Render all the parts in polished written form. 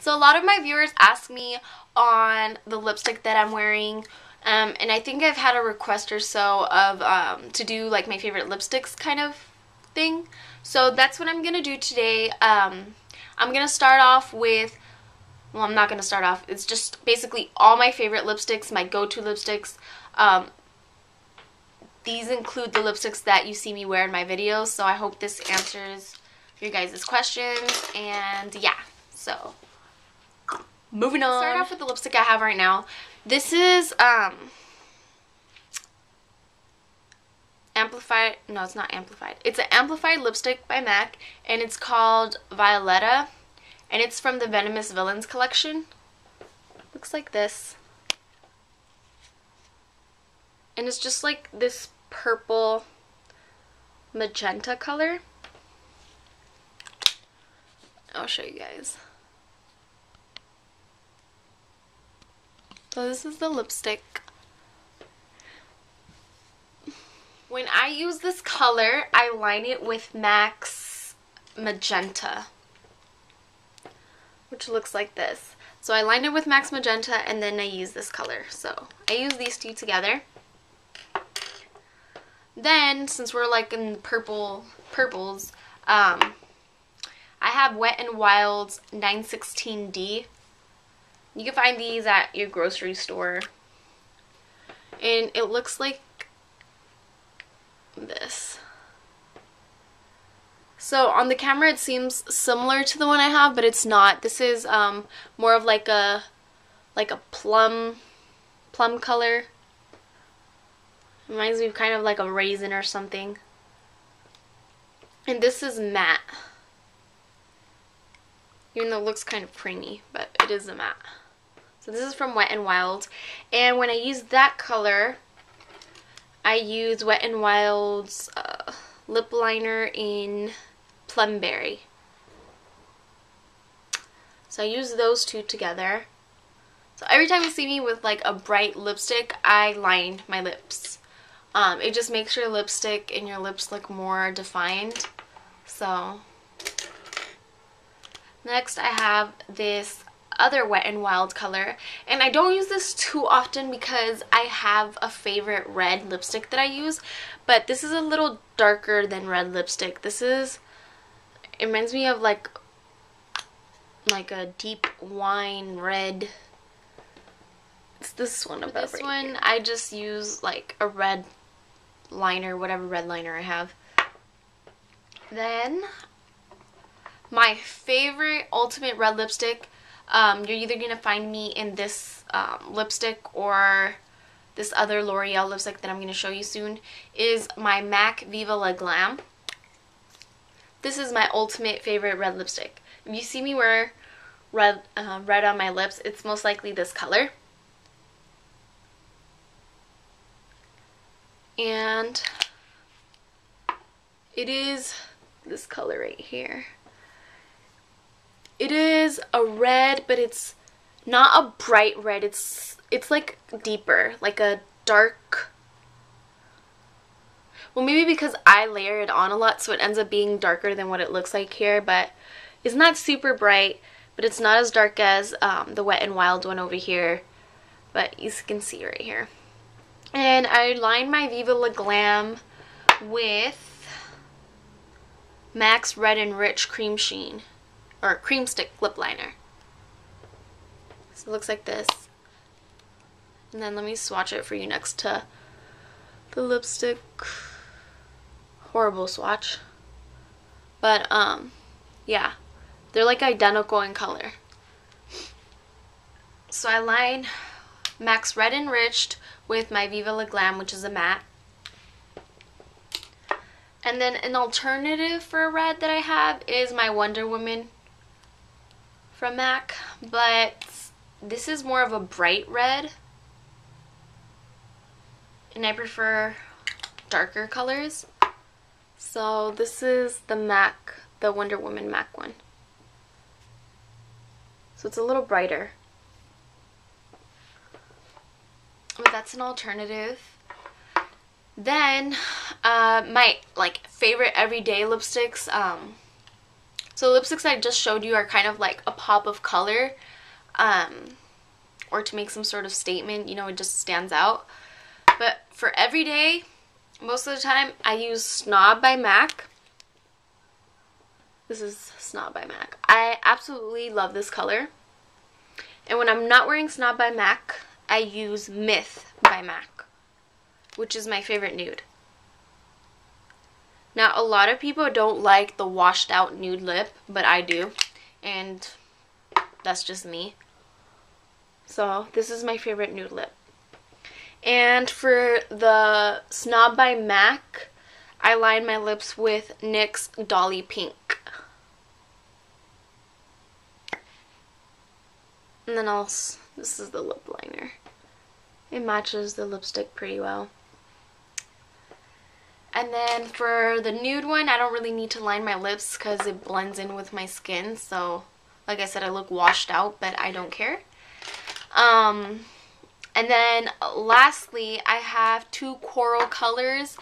So a lot of my viewers ask me on the lipstick that I'm wearing, and I think I've had a request or so of to do like my favorite lipsticks kind of thing. So that's what I'm gonna do today. I'm gonna start off with, well, I'm not gonna start off. It's just basically all my favorite lipsticks, my go-to lipsticks. These include the lipsticks that you see me wear in my videos, so I hope this answers your guys' questions. And yeah, so moving on. Start off with the lipstick I have right now. This is amplified. No, it's not amplified. It's an amplified lipstick by M.A.C, and it's called Violetta, and it's from the Venomous Villains collection. Looks like this, and it's just like this purple magenta color. I'll show you guys. So this is the lipstick. When I use this color, I line it with M.A.C Magenta, which looks like this. So I line it with M.A.C Magenta, and then I use this color. So I use these two together. Then, since we're like in purples, I have Wet n Wild's 916D. You can find these at your grocery store. And it looks like this. So on the camera it seems similar to the one I have, but it's not. This is more of like a plum color. Reminds me of kind of like a raisin or something. And this is matte. Even though it looks kind of creamy, but it is a matte. So this is from Wet n Wild. And when I use that color, I use Wet n Wild's lip liner in Plumberry. So I use those two together. So every time you see me with like a bright lipstick, I line my lips. It just makes your lipstick and your lips look more defined. So next I have this other Wet n Wild color, and I don't use this too often because I have a favorite red lipstick that I use, but this is a little darker than red lipstick. It reminds me of like a deep wine red. It's this one above. This one here, I just use like a red liner, whatever red liner I have. Then my favorite ultimate red lipstick, you're either going to find me in this lipstick or this other L'Oreal lipstick that I'm going to show you soon, is my M.A.C Viva Glam. This is my ultimate favorite red lipstick. If you see me wear red on my lips, it's most likely this color. And it is this color right here. It is a red, but it's not a bright red. It's like deeper, like a dark. Well, maybe because I layer it on a lot, so it ends up being darker than what it looks like here. But it's not super bright, but it's not as dark as the Wet n Wild one over here. But you can see right here. And I line my Viva Glam with M.A.C Red Enriched Cream Sheen, or Cream Stick lip liner. So it looks like this. And then let me swatch it for you next to the lipstick. Horrible swatch. But yeah, they're like identical in color. So I line M.A.C Red Enriched with my Viva Glam, which is a matte. And then an alternative for a red that I have is my Wonder Woman from M.A.C, but this is more of a bright red, and I prefer darker colors. So this is the M.A.C, the Wonder Woman M.A.C one. So it's a little brighter. But that's an alternative. Then my like favorite everyday lipsticks, So the lipsticks I just showed you are kind of like a pop of color, or to make some sort of statement, you know, it just stands out. But for everyday, most of the time, I use Snob by M.A.C. This is Snob by M.A.C. I absolutely love this color. And when I'm not wearing Snob by M.A.C, I use Myth by M.A.C, which is my favorite nude. Now, a lot of people don't like the washed out nude lip, but I do. And that's just me. So, this is my favorite nude lip. And for the Snob by M.A.C, I line my lips with NYX's Dolly Pink. And then this is the lip liner. It matches the lipstick pretty well. And then for the nude one, I don't really need to line my lips because it blends in with my skin. So, like I said, I look washed out, but I don't care. And then lastly, I have two coral colors.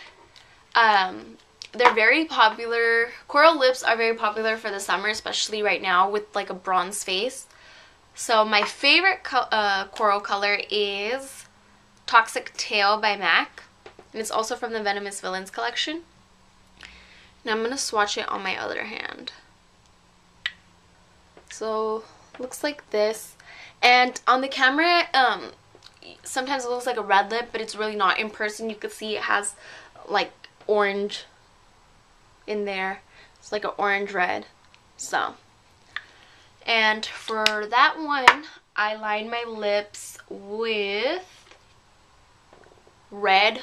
They're very popular. Coral lips are very popular for the summer, especially right now with like a bronze face. So my favorite coral color is Toxic Tail by M.A.C. And it's also from the Venomous Villains collection. Now I'm going to swatch it on my other hand. So, looks like this. And on the camera, sometimes it looks like a red lip, but it's really not. In person, you could see it has like orange in there. It's like an orange red. So, and for that one, I line my lips with Red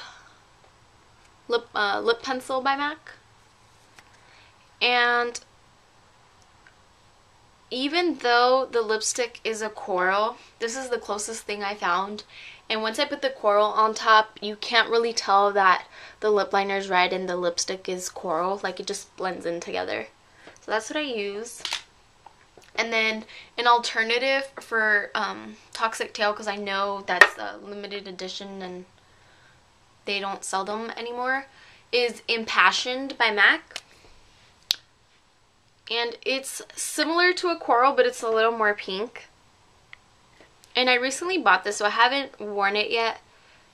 Lip Pencil by M.A.C. And even though the lipstick is a coral, this is the closest thing I found. And once I put the coral on top, you can't really tell that the lip liner is red and the lipstick is coral. Like, it just blends in together. So that's what I use. And then an alternative for Toxic Tail, because I know that's a limited edition and they don't sell them anymore, is Impassioned by M.A.C. And it's similar to a coral, but it's a little more pink. And I recently bought this, so I haven't worn it yet,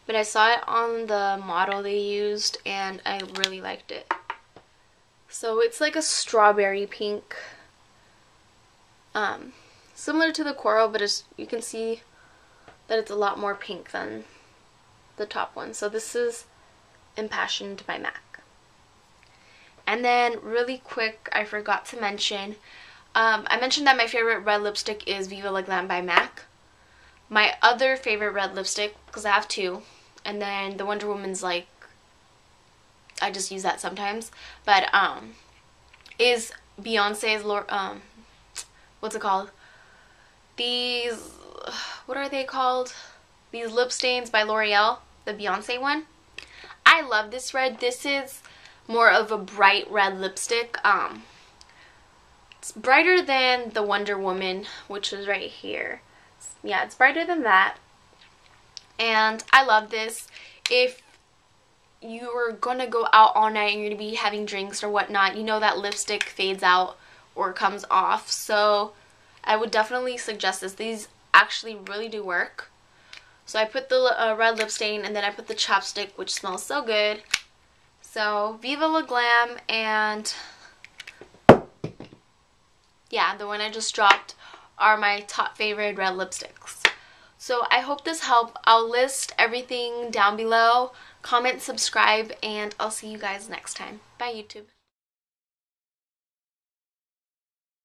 but I saw it on the model they used, and I really liked it. So it's like a strawberry pink. Similar to the coral, but you can see that it's a lot more pink than the top one. So this is Impassioned by M.A.C. And then really quick, I forgot to mention, I mentioned that my favorite red lipstick is Viva Glam by M.A.C. My other favorite red lipstick, because I have two, and then the Wonder Woman's like, I just use that sometimes, but is Beyonce's, what's it called? These, what are they called? These lip stains by L'Oreal, the Beyonce one. I love this red. This is more of a bright red lipstick. It's brighter than the Wonder Woman, which is right here. Yeah, it's brighter than that. And I love this. If you are gonna go out all night and you're gonna be having drinks or whatnot, you know that lipstick fades out or comes off. So I would definitely suggest this. These actually really do work. So I put the red lip stain, and then I put the chapstick, which smells so good. So Viva Glam, and yeah, the one I just dropped are my top favorite red lipsticks. So I hope this helped. I'll list everything down below. Comment, subscribe, and I'll see you guys next time. Bye, YouTube.